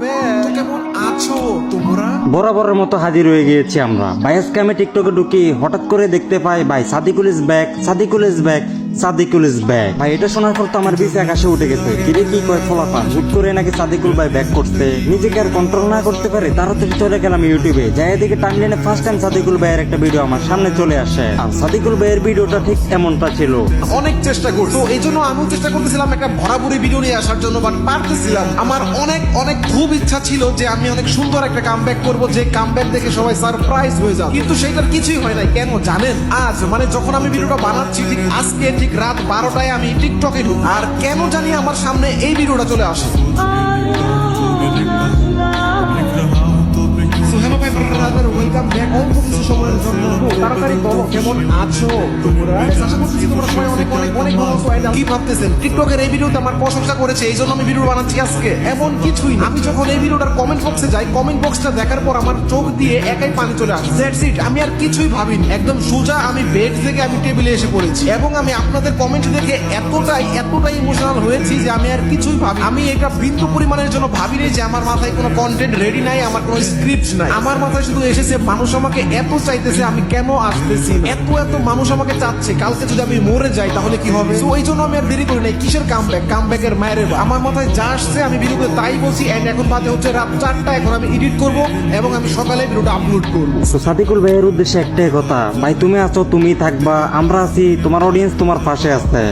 Back. কেমন আছো তোমরা? বরাবরের মতো হাজির হয়ে গিয়েছি আমরা। ভাই আজকে আমি টিকটকে ঢুকি, হঠাৎ করে দেখতে পাই ভাই Sadikul is back, Sadikul is back, Sadikul is back. ভাই এটা শোনার পর তো আমার বিচে আকাশে উঠে গেছে। কিরে কি কয় ফলাফল, হুট করে নাকি সাদিকুল ভাই ব্যাক করতে, নিজেকে আর কন্ট্রোল না করতে পারে, তাড়াতাড়ি চলে গেলাম ইউটিউবে। যাই এদিকে টাইমলাইনে ফার্স্ট টাইম সাদিকুল ভাইয়ের একটা ভিডিও আমার সামনে চলে আসে। আর সাদিকুল ভাইয়ের ভিডিওটা ঠিক এমনটা ছিল। অনেক চেষ্টা করছো, এই জন্য আমিও চেষ্টা করতেছিলাম একটা ভরাভরি ভিডিও নিয়ে আসার জন্য, বাট পারতেছিলাম। আমার অনেক অনেক খুব ইচ্ছা ছিল যে আমি অনেক সুন্দর একটা কামব্যাক করব, যে কামব্যাক দেখে সবাই সারপ্রাইজ হয়ে যাবে, কিন্তু সেটার কিছুই হয় নাই। কেন জানেন? আজ মানে যখন আমি ভিডিওটা বানাচ্ছি, ঠিক আজকে ঠিক রাত 12টায় আমি টিকটকে ঢুকি, আর কেন জানি আমার সামনে এই ভিডিওটা চলে আসে। হ্যালো ভাই ব্রাদার, ওয়েলকাম ব্যাক। অল্প কিছু সময়ের জন্য তাড়াতাড়ি বলো কেমন আছো তোমরা? আশা করছি তোমরা সবাই অনেক অনেক অনেক ভালো আছো। কি ভাবতেছেন? টিকটকের এই ভিডিওতে আমার প্রশংসা করেছে, এই জন্য আমি ভিডিও বানাচ্ছি আজকে? এমন কিছুই না। আমি যখন এই ভিডিওটার কমেন্ট বক্সে যাই, কমেন্ট বক্সটা দেখার পর আমার চোখ দিয়ে একাই পানি চলে আসে। That's it. আমি আর কিছুই ভাবিনি, একদম সোজা আমি বেড থেকে আমি টেবিলে এসে পড়েছি, এবং আমি আপনাদের কমেন্ট দেখে এতটাই ইমোশনাল হয়েছি যে আমি আর কিছুই ভাবি। আমি এটা বিন্দু পরিমাণের জন্য ভাবিনি যে আমার মাথায় কোনো কন্টেন্ট রেডি নাই, আমার কোনো স্ক্রিপ্ট নাই। আমার মাথায় শুধু এসেছে মানুষ আমাকে এত চাইতেছে, আমি কেন আসতেছি না। এত মানুষ আমাকে চাচ্ছে, কালকে যদি আমি মরে যাই তাহলে কি হবে? তো এই জন্য আমি আর দেরি করি নাই। কিসের কামব্যাকের মায়ের আমার মাথায় যা আসছে আমি ভিডিওতে তাই বলছি। এন্ড এখন বাজে হচ্ছে রাত 4টা। এখন আমি এডিট করব এবং আমি সকালে ভিডিওটা আপলোড করব। তো সাদিকুল ভাইয়ের উদ্দেশ্যে একটাই কথা, ভাই তুমি আছো, তুমি থাকবা, আমরা আছি, তোমার অডিয়েন্স তোমার পাশে আছে।